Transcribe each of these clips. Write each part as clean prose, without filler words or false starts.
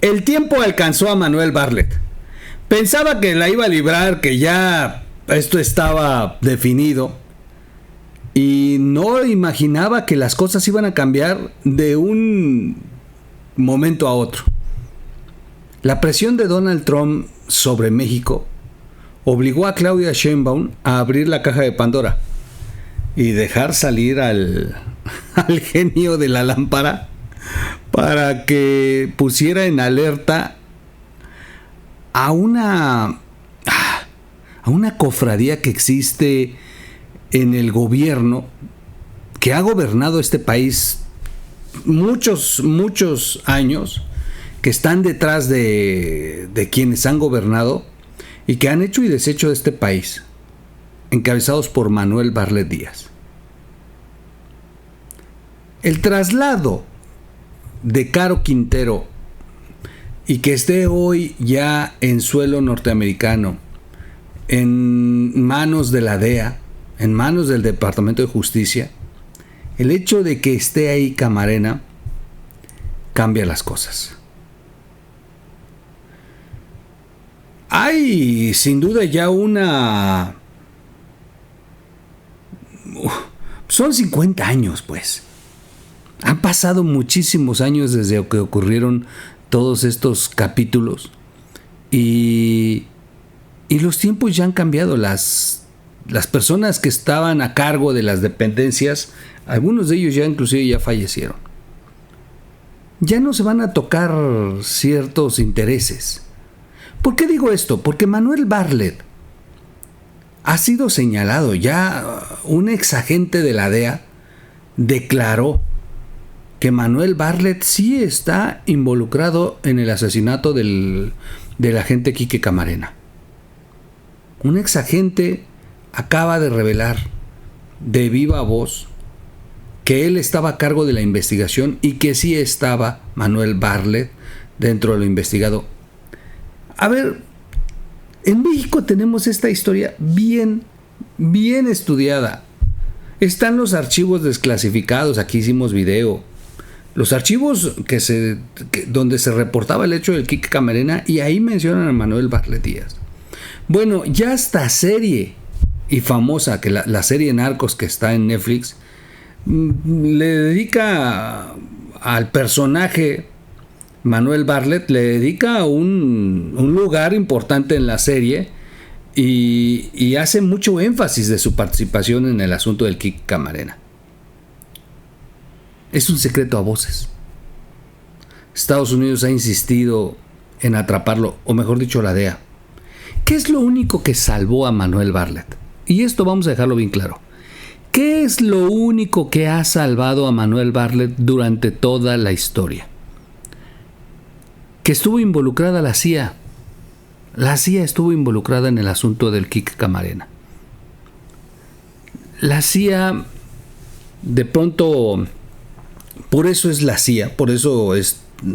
El tiempo alcanzó a Manuel Bartlett. Pensaba que la iba a librar, que ya esto estaba definido, y no imaginaba que las cosas iban a cambiar de un momento a otro. La presión de Donald Trump sobre México obligó a Claudia Sheinbaum a abrir la caja de Pandora y dejar salir al genio de la lámpara para que pusiera en alerta a una cofradía que existe en el gobierno, que ha gobernado este país muchos años, que están detrás de quienes han gobernado y que han hecho y deshecho de este país, encabezados por Manuel Bartlett Díaz. El traslado de Caro Quintero y que esté hoy ya en suelo norteamericano, en manos de la DEA, en manos del Departamento de Justicia, el hecho de que esté ahí Camarena cambia las cosas. Hay sin duda ya son 50 años, pues. Han pasado muchísimos años desde que ocurrieron todos estos capítulos y los tiempos ya han cambiado. Las personas que estaban a cargo de las dependencias, algunos de ellos ya inclusive ya fallecieron. Ya no se van a tocar ciertos intereses. ¿Por qué digo esto? Porque Manuel Bartlett ha sido señalado. Ya un exagente de la DEA declaró que Manuel Bartlett sí está involucrado en el asesinato del agente Quique Camarena. Un exagente acaba de revelar de viva voz que él estaba a cargo de la investigación y que sí estaba Manuel Bartlett dentro de lo investigado. A ver, en México tenemos esta historia bien estudiada. Están los archivos desclasificados, aquí hicimos video. Los archivos donde se reportaba el hecho del Quique Camarena, y ahí mencionan a Manuel Bartlett Díaz. Bueno, ya esta serie y famosa, que la serie Narcos que está en Netflix, le dedica al personaje Manuel Bartlett, le dedica un lugar importante en la serie y hace mucho énfasis de su participación en el asunto del Quique Camarena. Es un secreto a voces. Estados Unidos ha insistido en atraparlo, o mejor dicho, la DEA. ¿Qué es lo único que salvó a Manuel Bartlett? Y esto vamos a dejarlo bien claro. ¿Qué es lo único que ha salvado a Manuel Bartlett durante toda la historia? Que estuvo involucrada la CIA. La CIA estuvo involucrada en el asunto del Quique Camarena. La CIA, de pronto, por eso es la CIA, por eso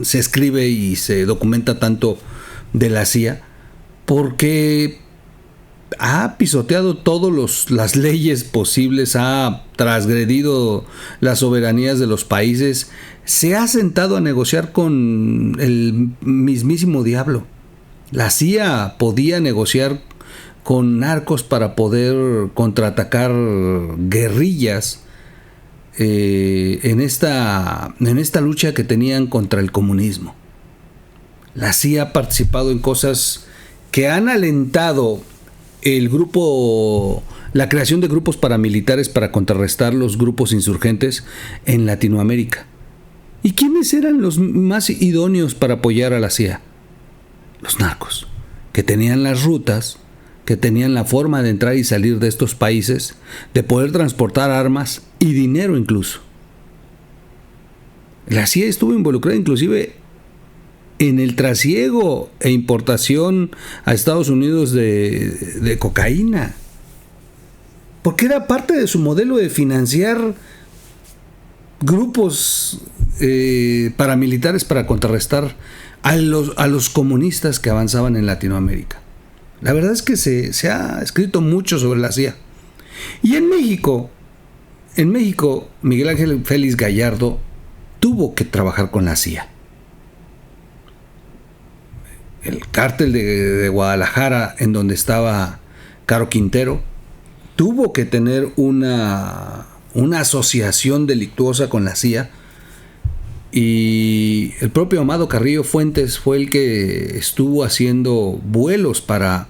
se escribe y se documenta tanto de la CIA, porque ha pisoteado todas las leyes posibles, ha transgredido las soberanías de los países, se ha sentado a negociar con el mismísimo diablo. La CIA podía negociar con narcos para poder contraatacar guerrillas en esta lucha que tenían contra el comunismo. La CIA ha participado en cosas que han alentado la creación de grupos paramilitares para contrarrestar los grupos insurgentes en Latinoamérica. ¿Y quiénes eran los más idóneos para apoyar a la CIA? Los narcos, que tenían las rutas, que tenían la forma de entrar y salir de estos países, de poder transportar armas y dinero incluso. La CIA estuvo involucrada inclusive en el trasiego e importación a Estados Unidos de cocaína, porque era parte de su modelo de financiar grupos paramilitares para contrarrestar a los comunistas que avanzaban en Latinoamérica. La verdad es que se ha escrito mucho sobre la CIA. Y en México, Miguel Ángel Félix Gallardo tuvo que trabajar con la CIA. el cártel de Guadalajara, en donde estaba Caro Quintero, tuvo que tener una asociación delictuosa con la CIA, y el propio Amado Carrillo Fuentes fue el que estuvo haciendo vuelos para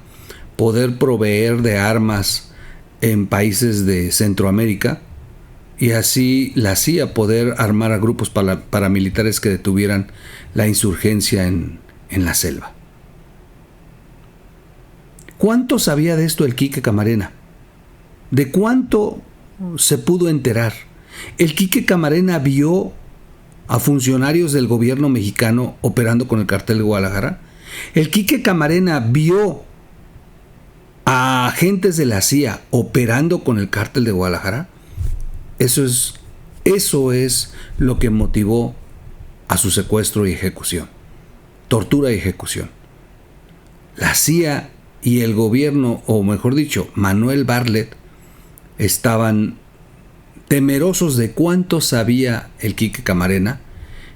poder proveer de armas en países de Centroamérica, y así la CIA poder armar a grupos paramilitares que detuvieran la insurgencia en la selva. ¿Cuánto sabía de esto el Quique Camarena? ¿De cuánto se pudo enterar? El Quique Camarena vio a funcionarios del gobierno mexicano operando con el cartel de Guadalajara. El Quique Camarena vio a agentes de la CIA operando con el cártel de Guadalajara. Eso es lo que motivó a su secuestro y ejecución. Tortura y ejecución. La CIA y el gobierno, o mejor dicho, Manuel Bartlett, estaban temerosos de cuánto sabía el Quique Camarena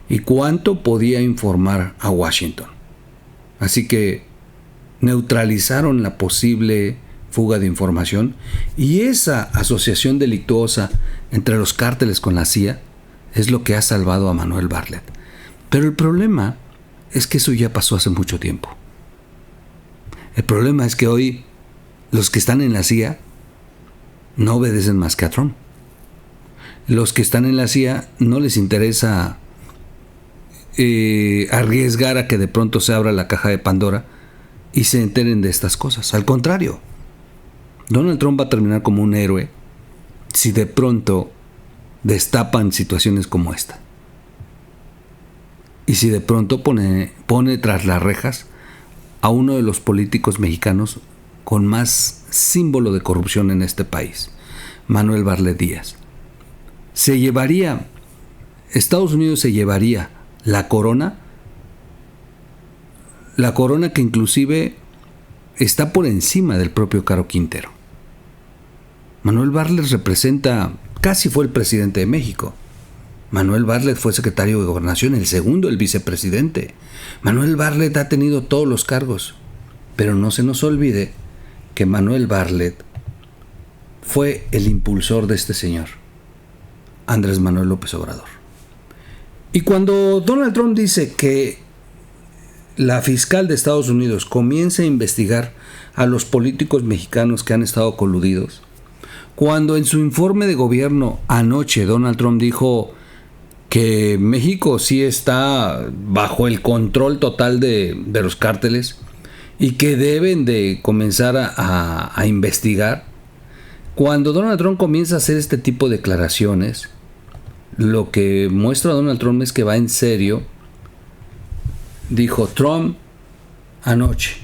y cuánto podía informar a Washington. Así que neutralizaron la posible fuga de información, y esa asociación delictuosa entre los cárteles con la CIA es lo que ha salvado a Manuel Bartlett. Pero el problema es que eso ya pasó hace mucho tiempo. El problema es que hoy los que están en la CIA no obedecen más que a Trump. Los que están en la CIA no les interesa arriesgar a que de pronto se abra la caja de Pandora y se enteren de estas cosas. Al contrario, Donald Trump va a terminar como un héroe si de pronto destapan situaciones como esta. Y si de pronto pone tras las rejas a uno de los políticos mexicanos con más símbolo de corrupción en este país, Manuel Bartlett Díaz. Estados Unidos se llevaría la corona que inclusive está por encima del propio Caro Quintero. Manuel Bartlett casi fue el presidente de México. Manuel Bartlett fue secretario de Gobernación, el segundo, el vicepresidente. Manuel Bartlett ha tenido todos los cargos, pero no se nos olvide que Manuel Bartlett fue el impulsor de este señor, Andrés Manuel López Obrador. Y cuando Donald Trump dice que la fiscal de Estados Unidos comience a investigar a los políticos mexicanos que han estado coludidos, cuando en su informe de gobierno anoche Donald Trump dijo que México sí está bajo el control total de los cárteles y que deben de comenzar a investigar, cuando Donald Trump comienza a hacer este tipo de declaraciones, lo que muestra Donald Trump es que va en serio. Dijo Trump anoche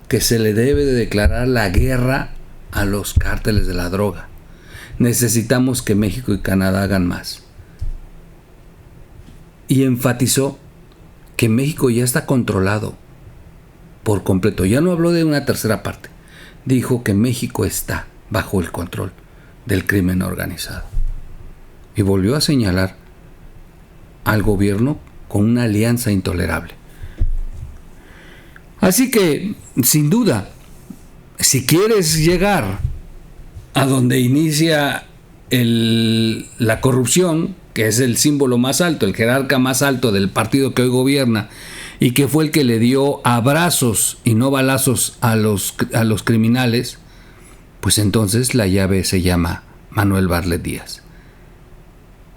que se le debe de declarar la guerra a los cárteles de la droga. Necesitamos que México y Canadá hagan más. Y enfatizó que México ya está controlado por completo. Ya no habló de una tercera parte. Dijo que México está bajo el control del crimen organizado. Y volvió a señalar al gobierno con una alianza intolerable. Así que, sin duda, si quieres llegar a donde inicia la corrupción, que es el símbolo más alto, el jerarca más alto del partido que hoy gobierna, y que fue el que le dio abrazos y no balazos a los criminales, pues entonces la llave se llama Manuel Bartlett Díaz.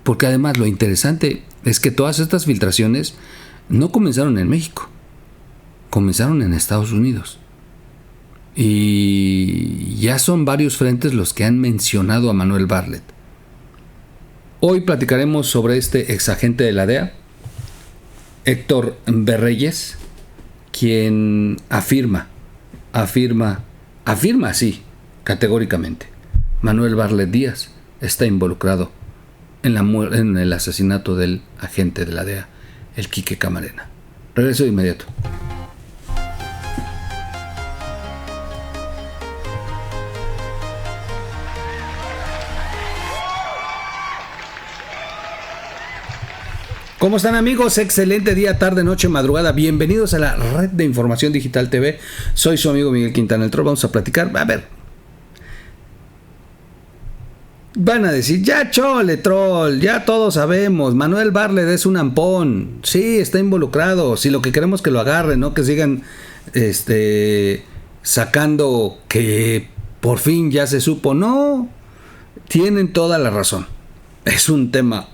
Porque además lo interesante es que todas estas filtraciones no comenzaron en México, comenzaron en Estados Unidos. Y ya son varios frentes los que han mencionado a Manuel Bartlett. Hoy platicaremos sobre este exagente de la DEA, Héctor Berreyes, quien afirma así, categóricamente, Manuel Bartlett Díaz está involucrado en el asesinato del agente de la DEA, el Quique Camarena. Regreso de inmediato. ¿Cómo están, amigos? Excelente día, tarde, noche, madrugada. Bienvenidos a la Red de Información Digital TV. Soy su amigo Miguel Quintana el Troll. Vamos a platicar. A ver. Van a decir, ya chole, troll, ya todos sabemos. Manuel Bartlett es un ampón. Sí, está involucrado. Si lo que queremos que lo agarren, no que sigan sacando que por fin ya se supo. No, tienen toda la razón. Es un tema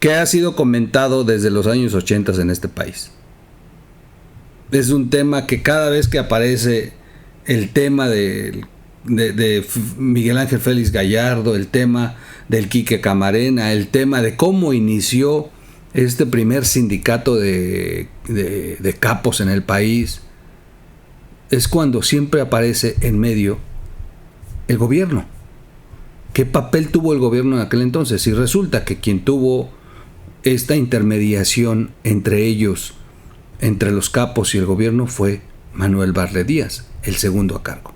que ha sido comentado desde los años 80 en este país. Es un tema que cada vez que aparece el tema de Miguel Ángel Félix Gallardo, el tema del Quique Camarena, el tema de cómo inició este primer sindicato de capos en el país, es cuando siempre aparece en medio el gobierno. ¿Qué papel tuvo el gobierno en aquel entonces? Y resulta que quien tuvo esta intermediación entre ellos, entre los capos y el gobierno, fue Manuel Bartlett Díaz, el segundo a cargo.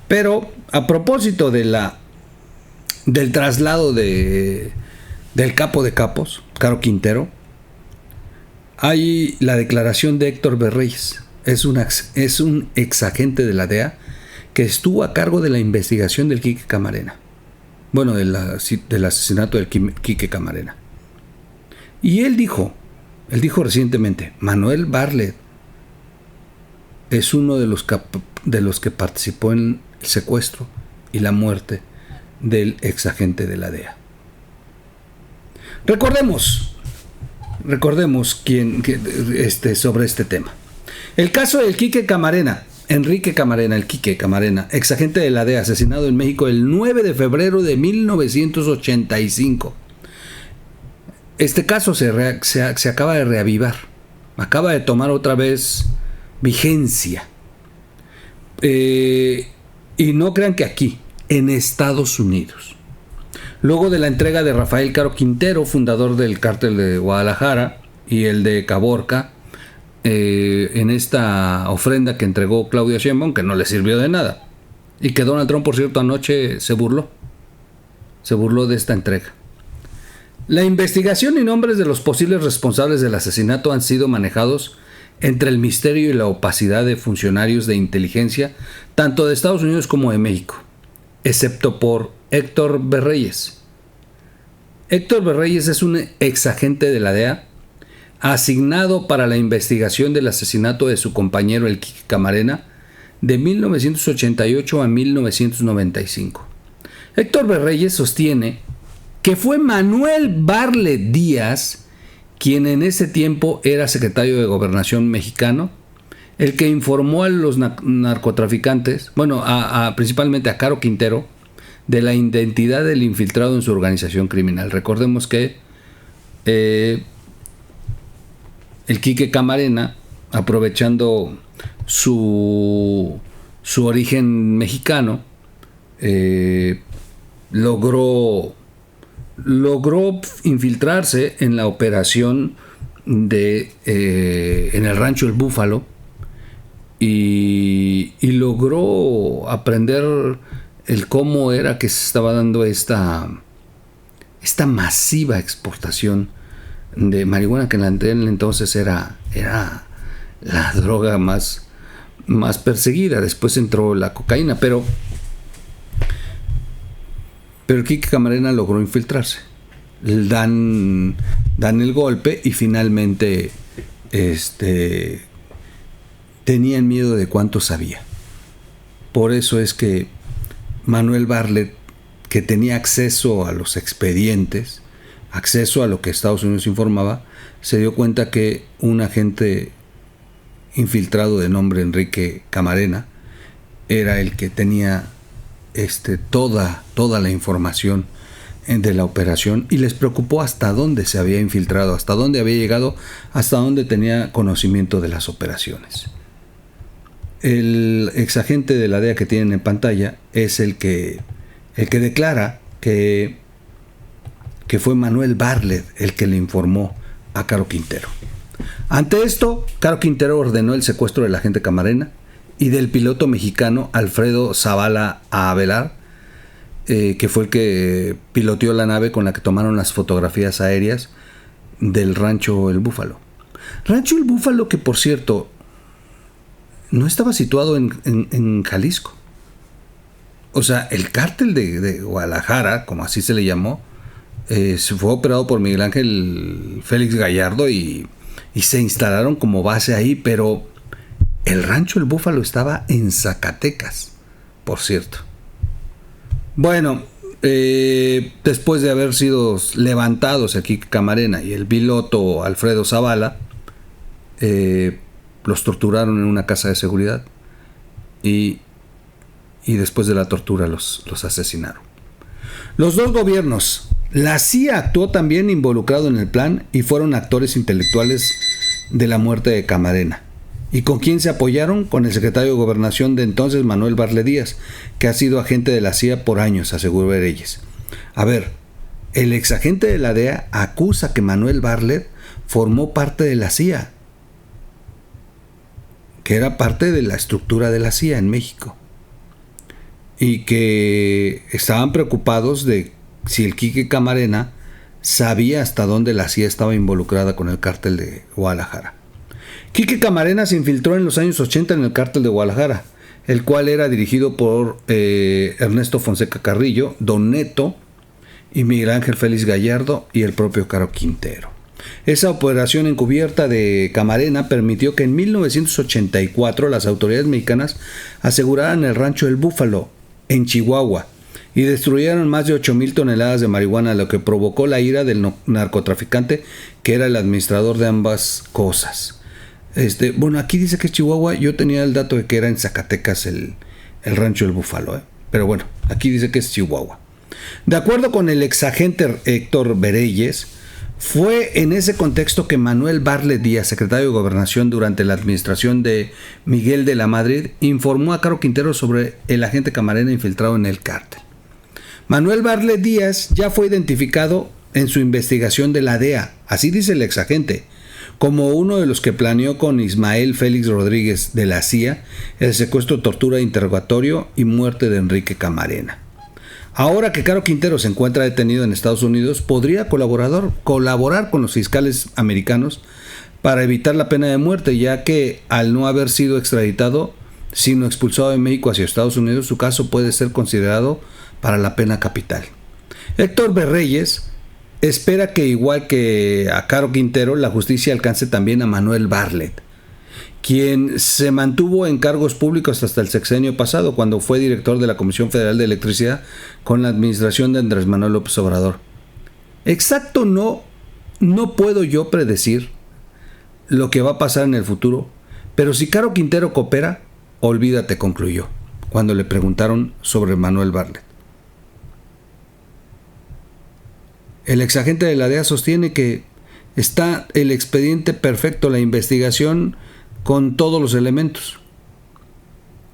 Pero a propósito del traslado del capo de capos, Caro Quintero, hay la declaración de Héctor Berreyes. Es un exagente de la DEA que estuvo a cargo de la investigación del Quique Camarena. Bueno, del asesinato del Quique Camarena. Y él dijo recientemente, Manuel Bartlett es uno de los que participó en el secuestro y la muerte del exagente de la DEA. Recordemos sobre este tema. El caso del Quique Camarena, Enrique Camarena, el Quique Camarena, exagente de la DEA, asesinado en México el 9 de febrero de 1985. Este caso se acaba de reavivar, acaba de tomar otra vez vigencia. Y no crean que aquí, en Estados Unidos. Luego de la entrega de Rafael Caro Quintero, fundador del Cártel de Guadalajara y el de Caborca, en esta ofrenda que entregó Claudia Sheinbaum, que no le sirvió de nada, y que Donald Trump, por cierto, anoche se burló de esta entrega. La investigación y nombres de los posibles responsables del asesinato han sido manejados entre el misterio y la opacidad de funcionarios de inteligencia, tanto de Estados Unidos como de México, excepto por Héctor Berreyes. Héctor Berreyes es un exagente de la DEA asignado para la investigación del asesinato de su compañero el Quique Camarena de 1988 a 1995. Héctor Berreyes sostiene que fue Manuel Bartlett Díaz, quien en ese tiempo era secretario de Gobernación mexicano, el que informó a los narcotraficantes, principalmente a Caro Quintero, de la identidad del infiltrado en su organización criminal. Recordemos que el Quique Camarena, aprovechando su origen mexicano, logró infiltrarse en la operación en el rancho El Búfalo y logró aprender el cómo era que se estaba dando esta masiva exportación de marihuana, que en aquel entonces era la droga más perseguida. Después entró la cocaína, pero el Quique Camarena logró infiltrarse. Dan el golpe y finalmente tenían miedo de cuánto sabía. Por eso es que Manuel Bartlett, que tenía acceso a los expedientes, acceso a lo que Estados Unidos informaba, se dio cuenta que un agente infiltrado de nombre Enrique Camarena era el que tenía toda la información de la operación, y les preocupó hasta dónde se había infiltrado, hasta dónde había llegado, hasta dónde tenía conocimiento de las operaciones. El exagente de la DEA que tienen en pantalla es el que declara que fue Manuel Bartlett el que le informó a Caro Quintero. Ante esto, Caro Quintero ordenó el secuestro del agente Camarena y del piloto mexicano Alfredo Zavala Avelar, que fue el que piloteó la nave con la que tomaron las fotografías aéreas del Rancho El Búfalo. Rancho El Búfalo, que por cierto no estaba situado en Jalisco. O sea, el cártel de Guadalajara, como así se le llamó, fue operado por Miguel Ángel Félix Gallardo y se instalaron como base ahí, pero el Rancho El Búfalo estaba en Zacatecas, por cierto. Bueno, después de haber sido levantados aquí Camarena y el piloto Alfredo Zavala, los torturaron en una casa de seguridad y después de la tortura los asesinaron. Los dos gobiernos, la CIA actuó también involucrado en el plan y fueron actores intelectuales de la muerte de Camarena. ¿Y con quién se apoyaron? Con el secretario de Gobernación de entonces, Manuel Barlet Díaz, que ha sido agente de la CIA por años, aseguró Reyes. A ver, el exagente de la DEA acusa que Manuel Barlet formó parte de la CIA, que era parte de la estructura de la CIA en México, y que estaban preocupados de si el Quique Camarena sabía hasta dónde la CIA estaba involucrada con el cártel de Guadalajara. Quique Camarena se infiltró en los años 80 en el cártel de Guadalajara, el cual era dirigido por Ernesto Fonseca Carrillo, Don Neto y Miguel Ángel Félix Gallardo y el propio Caro Quintero. Esa operación encubierta de Camarena permitió que en 1984 las autoridades mexicanas aseguraran el Rancho El Búfalo en Chihuahua y destruyeron más de 8,000 toneladas de marihuana, lo que provocó la ira del narcotraficante que era el administrador de ambas cosas. Bueno, aquí dice que es Chihuahua. Yo tenía el dato de que era en Zacatecas el Rancho El Búfalo, pero bueno, aquí dice que es Chihuahua. De acuerdo con el exagente Héctor Bereyes, fue en ese contexto que Manuel Barlet Díaz, secretario de Gobernación durante la administración de Miguel de la Madrid, informó a Caro Quintero sobre el agente Camarena infiltrado en el cártel. Manuel Barlet Díaz ya fue identificado en su investigación de la DEA, así dice el exagente, como uno de los que planeó con Ismael Félix Rodríguez de la CIA el secuestro, tortura, interrogatorio y muerte de Enrique Camarena. Ahora que Caro Quintero se encuentra detenido en Estados Unidos, podría colaborar con los fiscales americanos para evitar la pena de muerte, ya que al no haber sido extraditado, sino expulsado de México hacia Estados Unidos, su caso puede ser considerado para la pena capital. Héctor Berreyes espera que, igual que a Caro Quintero, la justicia alcance también a Manuel Barlet, quien se mantuvo en cargos públicos hasta el sexenio pasado, cuando fue director de la Comisión Federal de Electricidad con la administración de Andrés Manuel López Obrador. Exacto, no puedo yo predecir lo que va a pasar en el futuro, pero si Caro Quintero coopera, olvídate, concluyó, cuando le preguntaron sobre Manuel Barlet. El exagente de la DEA sostiene que está el expediente perfecto, la investigación con todos los elementos,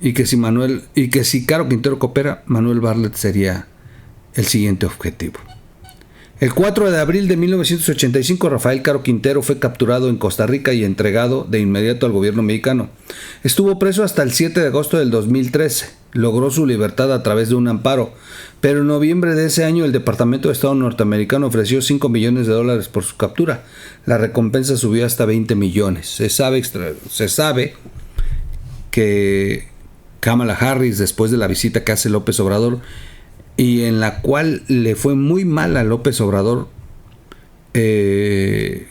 y que si Caro Quintero coopera, Manuel Barlet sería el siguiente objetivo. El 4 de abril de 1985, Rafael Caro Quintero fue capturado en Costa Rica y entregado de inmediato al gobierno mexicano. Estuvo preso hasta el 7 de agosto del 2013. Logró su libertad a través de un amparo, pero en noviembre de ese año el Departamento de Estado norteamericano ofreció $5 millones por su captura. La recompensa subió hasta 20 millones. Se sabe que Kamala Harris, después de la visita que hace López Obrador, y en la cual le fue muy mal a López Obrador,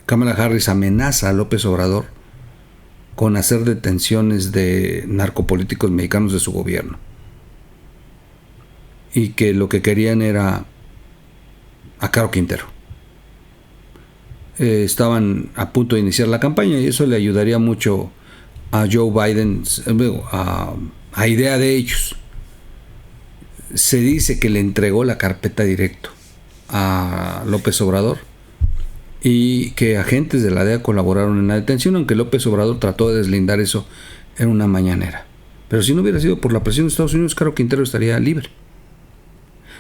Kamala Harris amenaza a López Obrador con hacer detenciones de narcopolíticos mexicanos de su gobierno, y que lo que querían era a Caro Quintero. Estaban a punto de iniciar la campaña y eso le ayudaría mucho a Joe Biden, a idea de ellos. Se dice que le entregó la carpeta directo a López Obrador y que agentes de la DEA colaboraron en la detención, aunque López Obrador trató de deslindar eso en una mañanera. Pero si no hubiera sido por la presión de Estados Unidos, Caro Quintero estaría libre.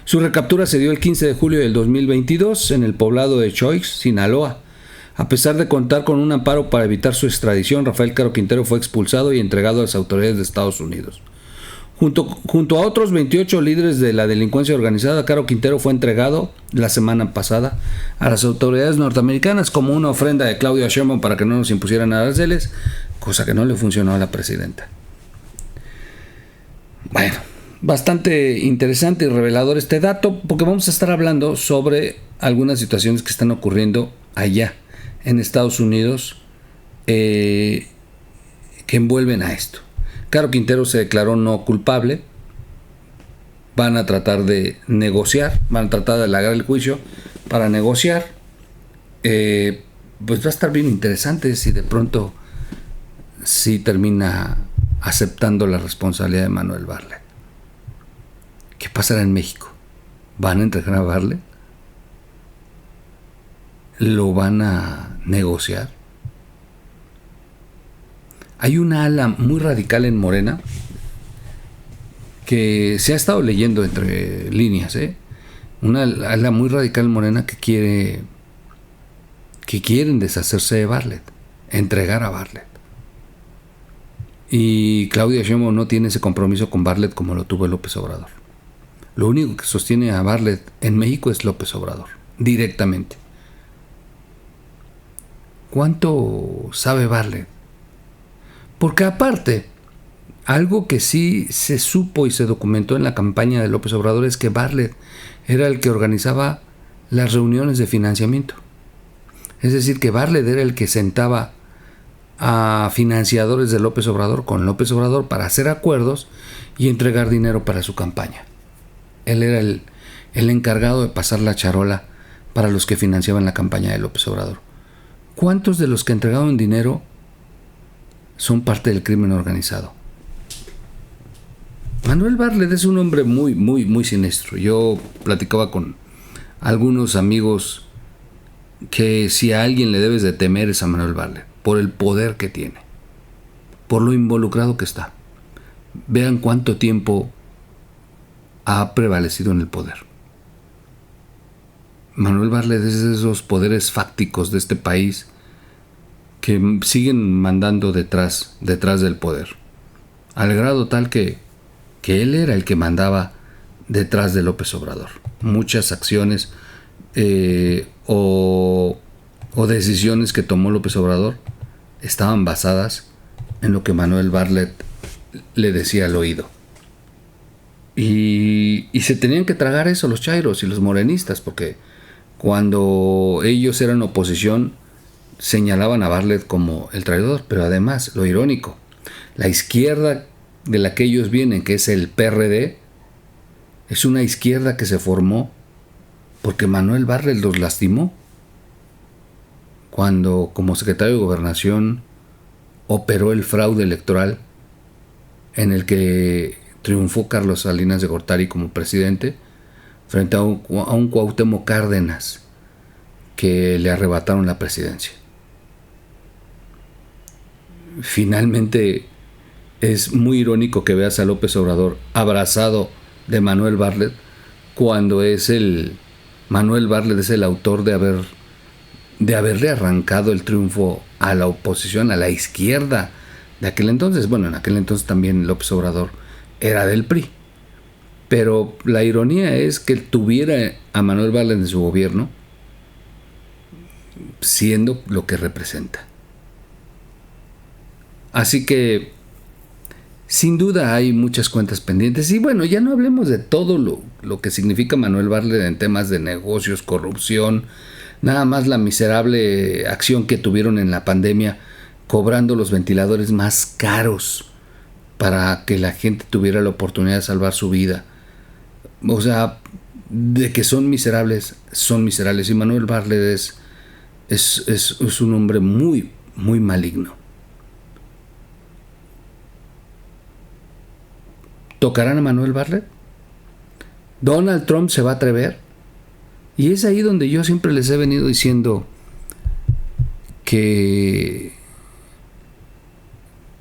Su recaptura se dio el 15 de julio del 2022 en el poblado de Choix, Sinaloa. A pesar de contar con un amparo para evitar su extradición, Rafael Caro Quintero fue expulsado y entregado a las autoridades de Estados Unidos. Junto a otros 28 líderes de la delincuencia organizada, Caro Quintero fue entregado la semana pasada a las autoridades norteamericanas como una ofrenda de Claudia Sheinbaum para que no nos impusieran aranceles, cosa que no le funcionó a la presidenta. Bueno, bastante interesante y revelador este dato, porque vamos a estar hablando sobre algunas situaciones que están ocurriendo allá en Estados Unidos que envuelven a esto. Caro Quintero se declaró no culpable. Van a tratar de negociar, van a tratar de alargar el juicio para negociar. Pues va a estar bien interesante si de pronto sí termina aceptando la responsabilidad de Manuel Bartlett. ¿Qué pasará en México? ¿Van a entregar a Bartlett? ¿Lo van a negociar? Hay una ala muy radical en Morena que se ha estado leyendo entre líneas, una ala muy radical en Morena que quieren deshacerse de Bartlett, entregar a Bartlett. Y Claudia Sheinbaum no tiene ese compromiso con Bartlett como lo tuvo López Obrador. Lo único que sostiene a Bartlett en México es López Obrador, directamente. ¿Cuánto sabe Bartlett? Porque aparte, algo que sí se supo y se documentó en la campaña de López Obrador es que Bartlett era el que organizaba las reuniones de financiamiento. Es decir, que Bartlett era el que sentaba a financiadores de López Obrador con López Obrador para hacer acuerdos y entregar dinero para su campaña. Él era el encargado de pasar la charola para los que financiaban la campaña de López Obrador. ¿Cuántos de los que entregaban dinero son parte del crimen organizado? Manuel Bartlett es un hombre muy, muy, muy siniestro. Yo platicaba con algunos amigos que si a alguien le debes de temer es a Manuel Bartlett, por el poder que tiene, por lo involucrado que está. Vean cuánto tiempo ha prevalecido en el poder. Manuel Bartlett es de esos poderes fácticos de este país que siguen mandando detrás del poder, al grado tal que él era el que mandaba detrás de López Obrador. Muchas acciones o decisiones que tomó López Obrador estaban basadas en lo que Manuel Bartlett le decía al oído. Y se tenían que tragar eso los chairos y los morenistas, porque cuando ellos eran oposición señalaban a Bartlett como el traidor. Pero además, lo irónico, la izquierda de la que ellos vienen, que es el PRD, es una izquierda que se formó porque Manuel Bartlett los lastimó cuando como secretario de Gobernación operó el fraude electoral en el que triunfó Carlos Salinas de Gortari como presidente frente a un Cuauhtémoc Cárdenas que le arrebataron la presidencia. Finalmente es muy irónico que veas a López Obrador abrazado de Manuel Bartlett cuando Manuel Bartlett es el autor de haberle arrancado el triunfo a la oposición, a la izquierda de aquel entonces. Bueno, en aquel entonces también López Obrador era del PRI. Pero la ironía es que tuviera a Manuel Bartlett en su gobierno siendo lo que representa. Así que sin duda hay muchas cuentas pendientes. Y bueno, ya no hablemos de todo lo que significa Manuel Bartlett en temas de negocios, corrupción. Nada más la miserable acción que tuvieron en la pandemia, cobrando los ventiladores más caros para que la gente tuviera la oportunidad de salvar su vida. O sea, de que son miserables, son miserables. Y Manuel Bartlett es un hombre muy, muy maligno. ¿Tocarán a Manuel Bartlett? ¿Donald Trump se va a atrever? Y es ahí donde yo siempre les he venido diciendo que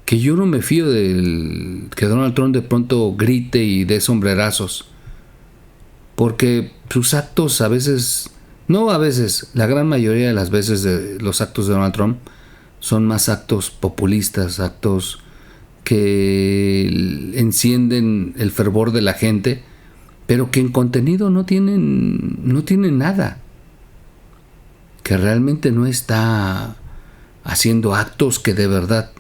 yo no me fío del que Donald Trump de pronto grite y dé sombrerazos, porque sus actos a veces, no a veces, la gran mayoría de las veces de los actos de Donald Trump son más actos populistas, actos que encienden el fervor de la gente, pero que en contenido no tienen nada, que realmente no está haciendo actos que de verdad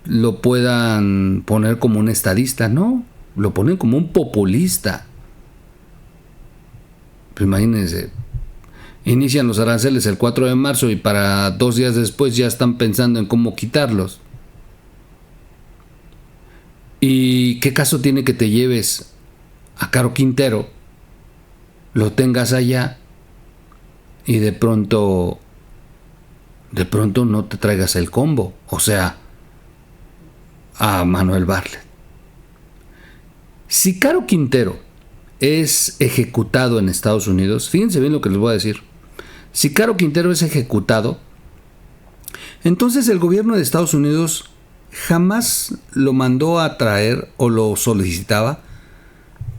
lo puedan poner como un estadista, no, lo ponen como un populista. Pues imagínense, inician los aranceles el 4 de marzo y para 2 días después ya están pensando en cómo quitarlos. ¿Y qué caso tiene que te lleves a Caro Quintero, lo tengas allá y de pronto no te traigas el combo? O sea, a Manuel Bartlett. Si Caro Quintero es ejecutado en Estados Unidos, fíjense bien lo que les voy a decir. Si Caro Quintero es ejecutado, entonces el gobierno de Estados Unidos jamás lo mandó a traer o lo solicitaba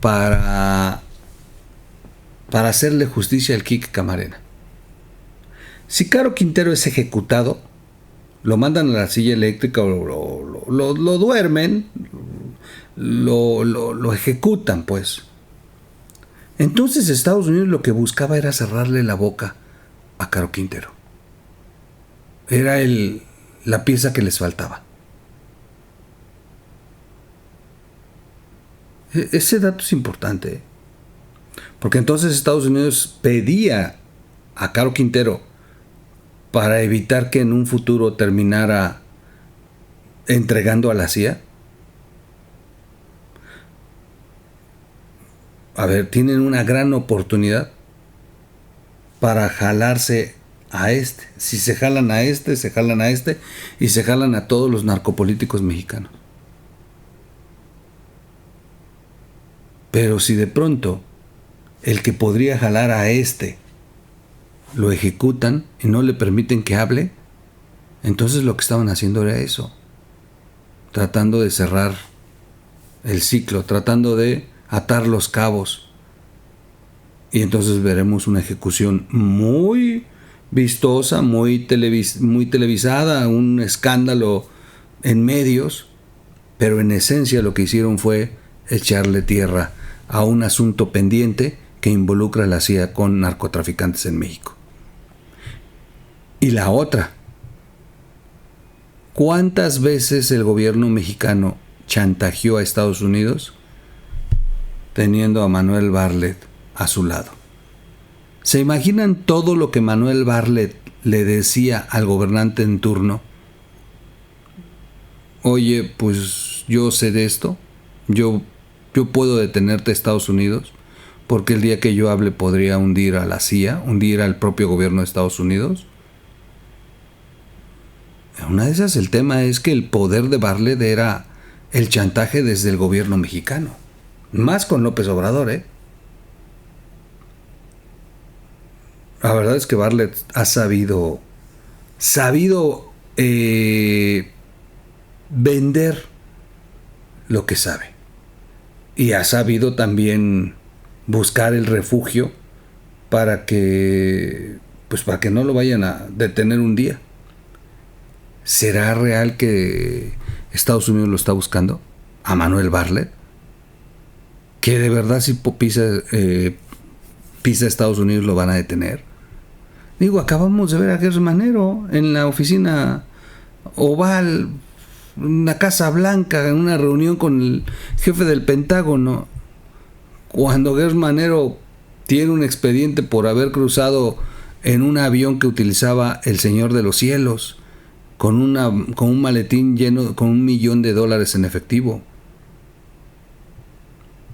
para hacerle justicia al Quique Camarena. Si Caro Quintero es ejecutado, lo mandan a la silla eléctrica o lo duermen, lo ejecutan, pues. Entonces Estados Unidos lo que buscaba era cerrarle la boca a Caro Quintero. Era la pieza que les faltaba. Ese dato es importante, porque entonces Estados Unidos pedía a Caro Quintero para evitar que en un futuro terminara entregando a la CIA. A ver, tienen una gran oportunidad para jalarse a este. Si se jalan a este, se jalan a este y se jalan a todos los narcopolíticos mexicanos. Pero si de pronto el que podría jalar a este lo ejecutan y no le permiten que hable, entonces lo que estaban haciendo era eso, tratando de cerrar el ciclo, tratando de atar los cabos. Y entonces veremos una ejecución muy vistosa, muy televisada, un escándalo en medios, pero en esencia lo que hicieron fue echarle tierra a un asunto pendiente que involucra a la CIA con narcotraficantes en México. Y la otra, ¿cuántas veces el gobierno mexicano chantajeó a Estados Unidos teniendo a Manuel Bartlett a su lado? ¿Se imaginan todo lo que Manuel Bartlett le decía al gobernante en turno? Oye, pues yo sé de esto, yo puedo detenerte a Estados Unidos, porque el día que yo hable podría hundir a la CIA, hundir al propio gobierno de Estados Unidos. Una de esas, el tema es que el poder de Bartlett era el chantaje desde el gobierno mexicano, más con López Obrador, ¿eh? La verdad es que Bartlett ha sabido vender lo que sabe, y ha sabido también buscar el refugio para que no lo vayan a detener un día. ¿Será real que Estados Unidos lo está buscando a Manuel Bartlett? ¿Que de verdad si pisa Estados Unidos lo van a detener? Digo, acabamos de ver a Gers Manero en la oficina Oval, en la Casa Blanca, en una reunión con el jefe del Pentágono, cuando Gers Manero tiene un expediente por haber cruzado en un avión que utilizaba el Señor de los Cielos, con un maletín lleno con $1 millón en efectivo.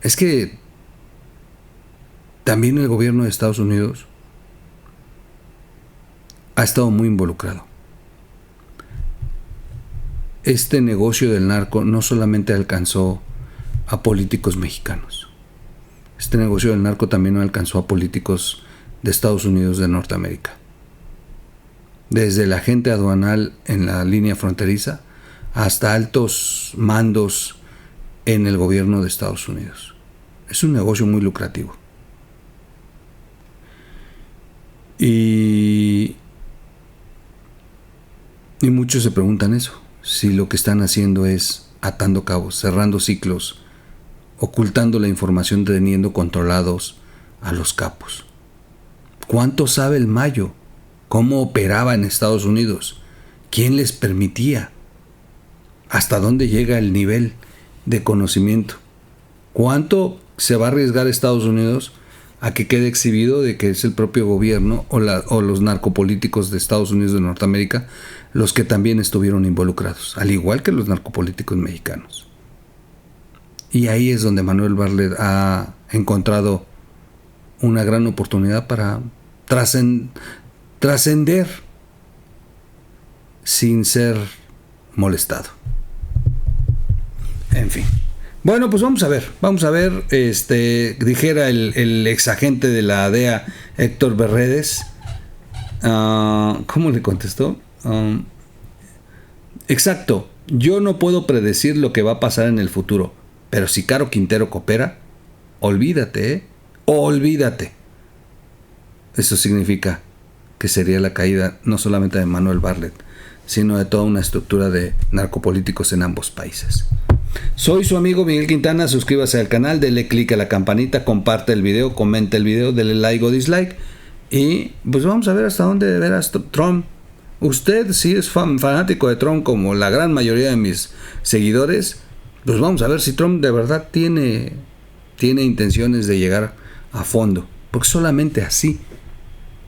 Es que también el gobierno de Estados Unidos ha estado muy involucrado. Este negocio del narco no solamente alcanzó a políticos mexicanos. Este negocio del narco también alcanzó a políticos de Estados Unidos de Norteamérica. Desde el agente aduanal en la línea fronteriza hasta altos mandos en el gobierno de Estados Unidos. Es un negocio muy lucrativo. Y muchos se preguntan eso, si lo que están haciendo es atando cabos, cerrando ciclos, ocultando la información, teniendo controlados a los capos. ¿Cuánto sabe el Mayo? ¿Cómo operaba en Estados Unidos? ¿Quién les permitía? ¿Hasta dónde llega el nivel de conocimiento? ¿Cuánto se va a arriesgar Estados Unidos a que quede exhibido de que es el propio gobierno o los narcopolíticos de Estados Unidos de Norteamérica los que también estuvieron involucrados, al igual que los narcopolíticos mexicanos? Y ahí es donde Manuel Bartlett ha encontrado una gran oportunidad para trascender sin ser molestado. En fin. Bueno, pues vamos a ver. Dijera el exagente de la DEA, Héctor Berredes. ¿Cómo le contestó? Exacto. Yo no puedo predecir lo que va a pasar en el futuro, pero si Caro Quintero coopera, olvídate, olvídate. Eso significa que sería la caída no solamente de Manuel Bartlett, sino de toda una estructura de narcopolíticos en ambos países. Soy su amigo Miguel Quintana. Suscríbase al canal, dele click a la campanita, comparte el video, comenta el video, dele like o dislike. Y pues vamos a ver hasta dónde de veras Trump. Usted, si es fanático de Trump como la gran mayoría de mis seguidores, pues vamos a ver si Trump de verdad tiene intenciones de llegar a fondo, porque solamente así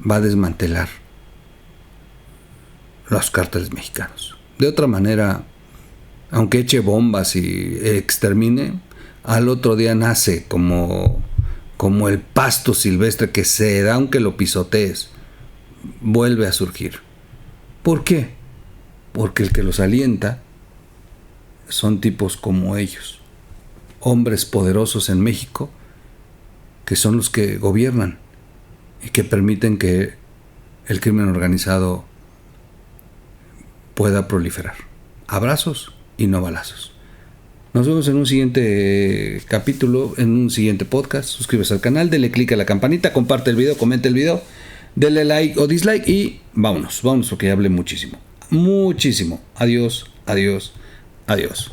va a desmantelar los cárteles mexicanos. De otra manera, aunque eche bombas y extermine, al otro día nace como el pasto silvestre que se da aunque lo pisotees, vuelve a surgir. ¿Por qué? Porque el que los alienta son tipos como ellos, hombres poderosos en México, que son los que gobiernan y que permiten que el crimen organizado pueda proliferar. Abrazos y no balazos. Nos vemos en un siguiente capítulo, en un siguiente podcast. Suscríbase al canal, dele click a la campanita, comparte el video, comente el video, dele like o dislike y vámonos porque ya hablé muchísimo. Adiós, adiós, adiós.